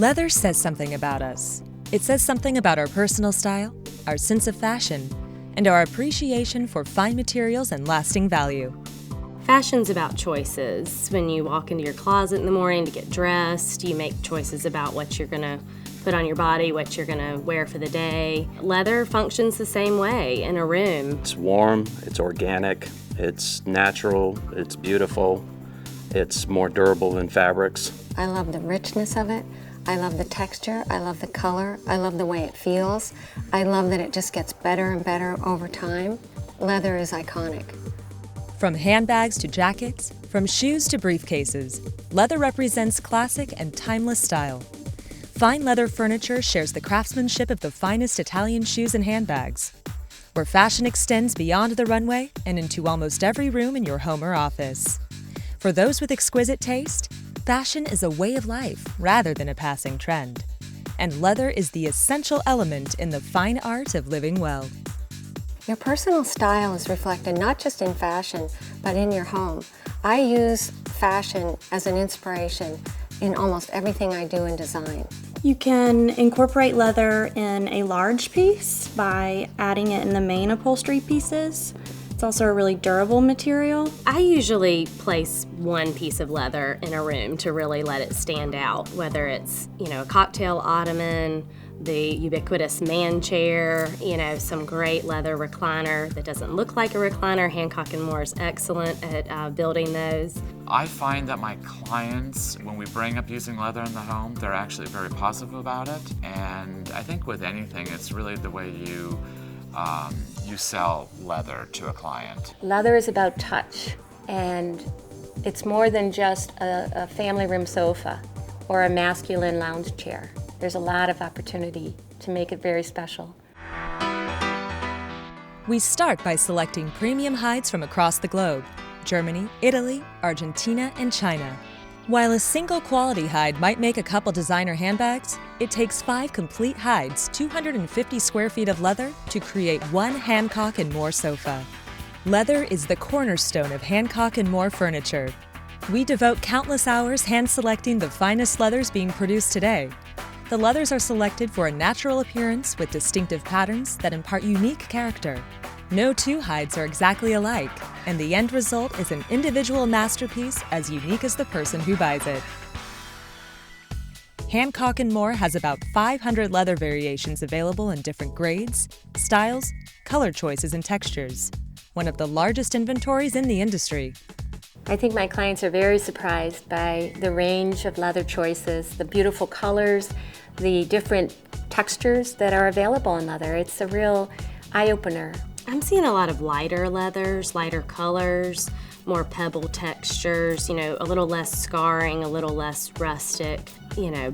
Leather says something about us. It says something about our personal style, our sense of fashion, and our appreciation for fine materials and lasting value. Fashion's about choices. When you walk into your closet in the morning to get dressed, you make choices about what you're gonna put on your body, what you're gonna wear for the day. Leather functions the same way in a room. It's warm, it's organic, it's natural, it's beautiful, it's more durable than fabrics. I love the richness of it. I love the texture, I love the color, I love the way it feels. I love that it just gets better and better over time. Leather is iconic. From handbags to jackets, from shoes to briefcases, leather represents classic and timeless style. Fine leather furniture shares the craftsmanship of the finest Italian shoes and handbags, where fashion extends beyond the runway and into almost every room in your home or office. For those with exquisite taste, fashion is a way of life rather than a passing trend. And leather is the essential element in the fine art of living well. Your personal style is reflected not just in fashion, but in your home. I use fashion as an inspiration in almost everything I do in design. You can incorporate leather in a large piece by adding it in the main upholstery pieces. It's also a really durable material. I usually place one piece of leather in a room to really let it stand out, whether it's, a cocktail ottoman, the ubiquitous man chair, some great leather recliner that doesn't look like a recliner. Hancock & Moore is excellent at building those. I find that my clients, when we bring up using leather in the home, they're actually very positive about it. And I think with anything, it's really the way you sell leather to a client. Leather is about touch, and it's more than just a family room sofa or a masculine lounge chair. There's a lot of opportunity to make it very special. We start by selecting premium hides from across the globe: Germany, Italy, Argentina, and China. While a single quality hide might make a couple designer handbags, it takes 5 complete hides, 250 square feet of leather to create one Hancock & Moore sofa. Leather is the cornerstone of Hancock & Moore furniture. We devote countless hours hand-selecting the finest leathers being produced today. The leathers are selected for a natural appearance with distinctive patterns that impart unique character. No two hides are exactly alike, and the end result is an individual masterpiece as unique as the person who buys it. Hancock & Moore has about 500 leather variations available in different grades, styles, color choices, and textures. One of the largest inventories in the industry. I think my clients are very surprised by the range of leather choices, the beautiful colors, the different textures that are available in leather. It's a real eye-opener. I'm seeing a lot of lighter leathers, lighter colors, more pebble textures, a little less scarring, a little less rustic,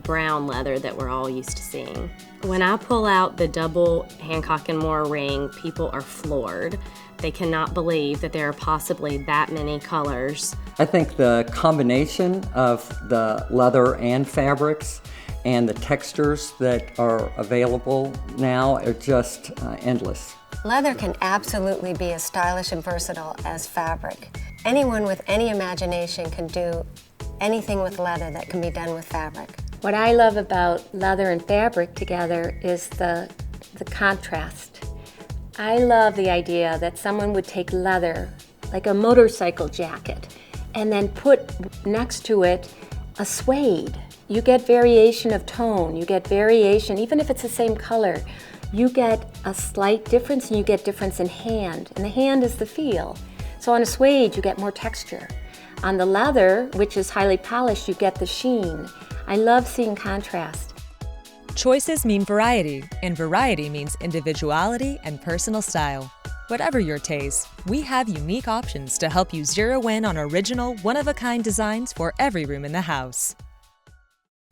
brown leather that we're all used to seeing. When I pull out the double Hancock & Moore ring, people are floored. They cannot believe that there are possibly that many colors. I think the combination of the leather and fabrics and the textures that are available now are just endless. Leather can absolutely be as stylish and versatile as fabric. Anyone with any imagination can do anything with leather that can be done with fabric. What I love about leather and fabric together is the contrast. I love the idea that someone would take leather, like a motorcycle jacket, and then put next to it a suede. You get variation of tone, you get variation, even if it's the same color, you get a slight difference and you get difference in hand, and the hand is the feel. So on a suede, you get more texture. On the leather, which is highly polished, you get the sheen. I love seeing contrast. Choices mean variety, and variety means individuality and personal style. Whatever your taste, we have unique options to help you zero in on original, one-of-a-kind designs for every room in the house.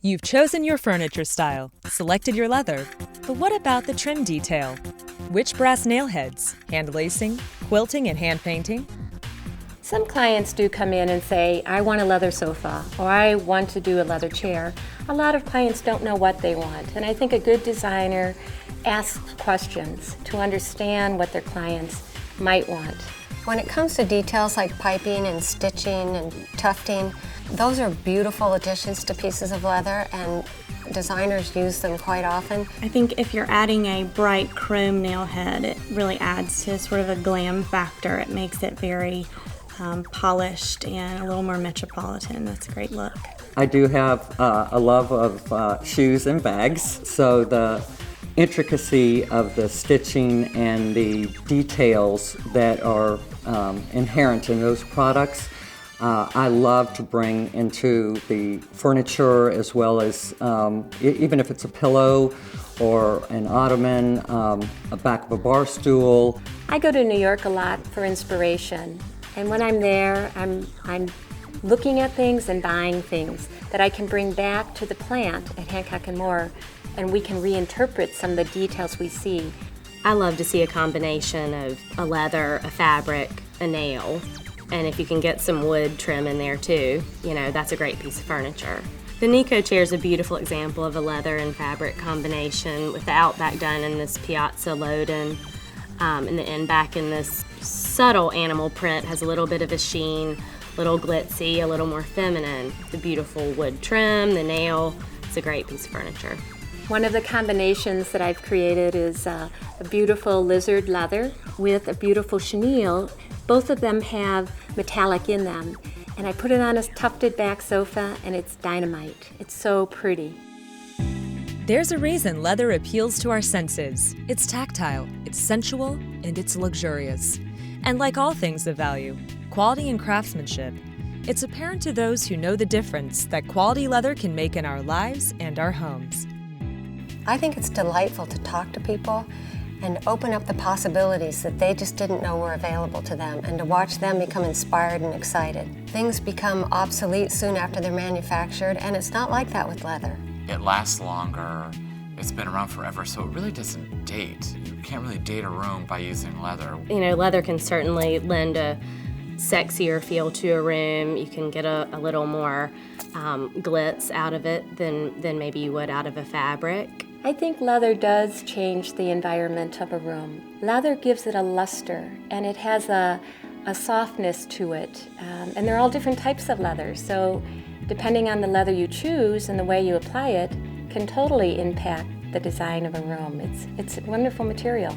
You've chosen your furniture style, selected your leather, but what about the trim detail? Which brass nail heads, hand lacing, quilting, and hand painting? Some clients do come in and say, I want a leather sofa, or I want to do a leather chair. A lot of clients don't know what they want, and I think a good designer asks questions to understand what their clients might want. When it comes to details like piping and stitching and tufting, those are beautiful additions to pieces of leather, and Designers use them quite often. I think if you're adding a bright chrome nail head, it really adds to sort of a glam factor. It makes it very polished and a little more metropolitan. That's a great look. I do have a love of shoes and bags, so the intricacy of the stitching and the details that are inherent in those products, I love to bring into the furniture, as well as even if it's a pillow or an ottoman, a back of a bar stool. I go to New York a lot for inspiration, and when I'm there, I'm looking at things and buying things that I can bring back to the plant at Hancock and Moore, and we can reinterpret some of the details we see. I love to see a combination of a leather, a fabric, a nail, and if you can get some wood trim in there too, you know, that's a great piece of furniture. The Nico chair is a beautiful example of a leather and fabric combination, with the outback done in this piazza loden, and the end back in this subtle animal print, has a little bit of a sheen, a little glitzy, a little more feminine. The beautiful wood trim, the nail, it's a great piece of furniture. One of the combinations that I've created is a beautiful lizard leather with a beautiful chenille. Both of them have metallic in them, and I put it on a tufted back sofa, and it's dynamite. It's so pretty. There's a reason leather appeals to our senses. It's tactile, it's sensual, and it's luxurious. And like all things of value, quality and craftsmanship, it's apparent to those who know the difference that quality leather can make in our lives and our homes. I think it's delightful to talk to people and open up the possibilities that they just didn't know were available to them, and to watch them become inspired and excited. Things become obsolete soon after they're manufactured, and it's not like that with leather. It lasts longer, it's been around forever, so it really doesn't date. You can't really date a room by using leather. You know, leather can certainly lend a sexier feel to a room. You can get a little more glitz out of it than maybe you would out of a fabric. I think leather does change the environment of a room. Leather gives it a luster, and it has a softness to it. And they're all different types of leather, so depending on the leather you choose and the way you apply it, can totally impact the design of a room. It's a wonderful material.